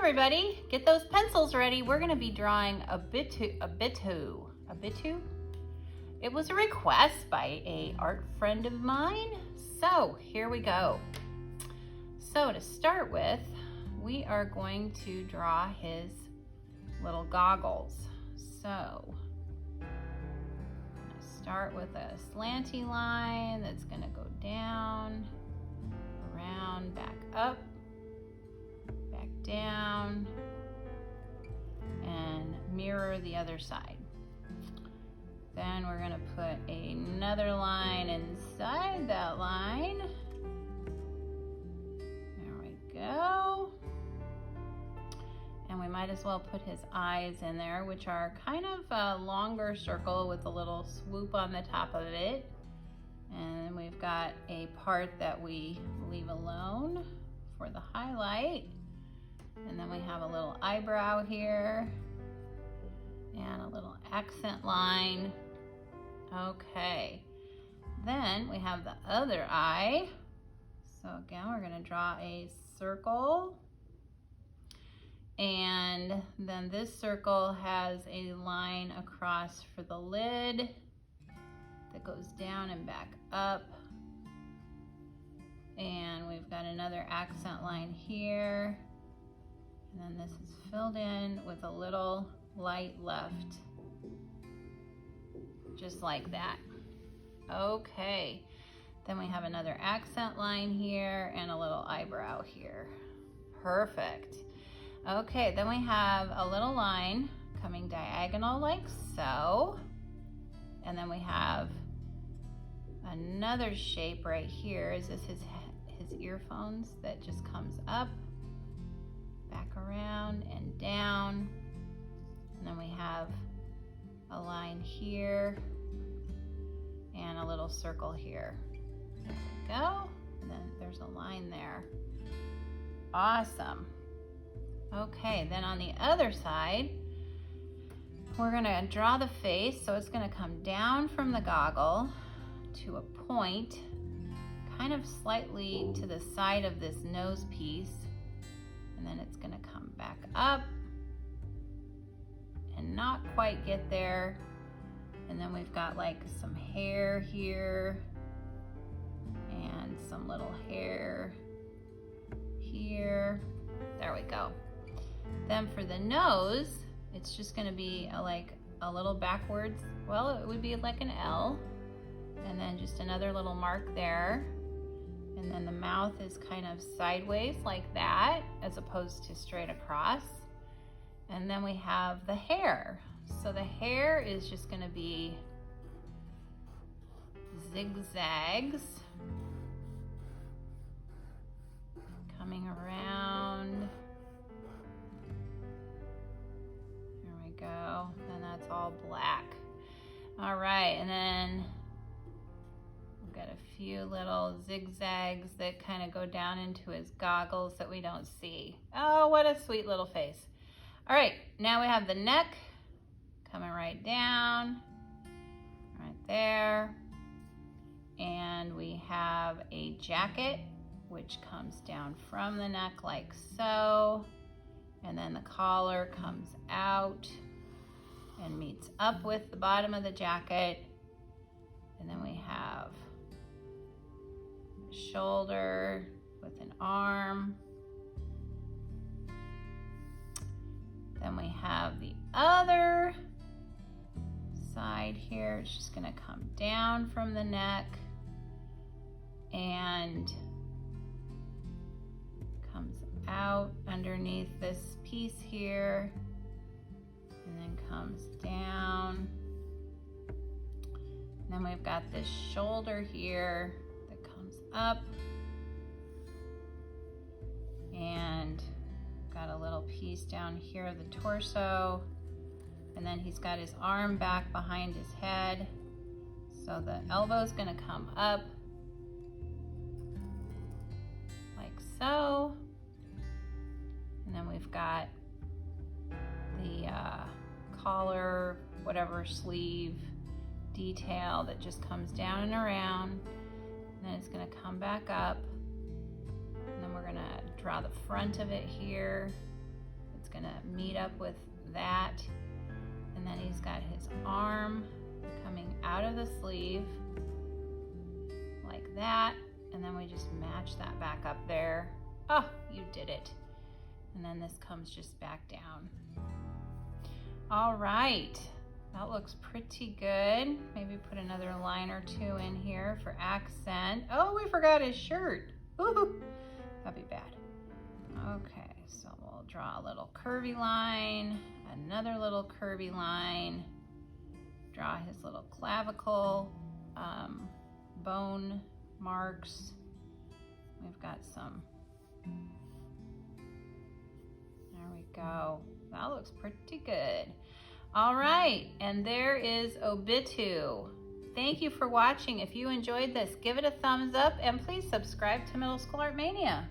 everybody, get those pencils ready. We're gonna be drawing Obito. It was a request by a art friend of mine. So here we go. So to start with, we are going to draw his little goggles. So start with a slanty line that's gonna go down, around, back up, back down, and mirror the other side. Then we're gonna put another line inside that line. There we go. And we might as well put his eyes in there, which are kind of a longer circle with a little swoop on the top of it. And we've got a part that we leave alone for the highlight. And then we have a little eyebrow here and a little accent line. Okay, then we have the other eye. So again, we're gonna draw a circle. And then this circle has a line across for the lid that goes down and back up. And we've got another accent line here. And then this is filled in with a little light left, just like that. Okay, then we have another accent line here and a little eyebrow here. Perfect. Okay, then we have a little line coming diagonal like so. And then we have another shape right here. Is this his earphones that just comes up, back around and down. And then we have a line here and a little circle here. There we go. And then there's a line there. Awesome. Okay, then on the other side, we're gonna draw the face. So it's gonna come down from the goggle to a point, kind of slightly to the side of this nose piece. And then it's gonna come back up and not quite get there. And then we've got like some hair here and some little hair here. There we go. Then for the nose, it's just gonna be like a little backwards. Well, it would be like an L, and then just another little mark there. And then the mouth is kind of sideways like that, as opposed to straight across. And then we have the hair. So the hair is just gonna be zigzags coming around. There we go. And that's all black. All right, and then we've got a few little zigzags that kind of go down into his goggles that we don't see. Oh, what a sweet little face. All right, now we have the neck coming right down, right there. And we have a jacket, which comes down from the neck like so. And then the collar comes out and meets up with the bottom of the jacket. And then we have a shoulder with an arm. Then we have the other side here. It's just gonna come down from the neck and comes out underneath this piece here and then comes down. And then we've got this shoulder here that comes up and got a little piece down here of the torso, and then he's got his arm back behind his head. So the elbow's gonna come up like so. And then we've got the collar, whatever sleeve detail that just comes down and around. And then it's gonna come back up. And then we're gonna draw the front of it here. gonna meet up with that. And then he's got his arm coming out of the sleeve like that. And then we just match that back up there. Oh, you did it. And then this comes just back down. All right, that looks pretty good. Maybe put another line or two in here for accent. Oh, we forgot his shirt. Ooh, that'd be bad. Okay, so we'll draw a little curvy line, another little curvy line, draw his little clavicle, bone marks. We've got some. There we go. That looks pretty good. All right, and there is Obito. Thank you for watching. If you enjoyed this, give it a thumbs up and please subscribe to Middle School Art Mania.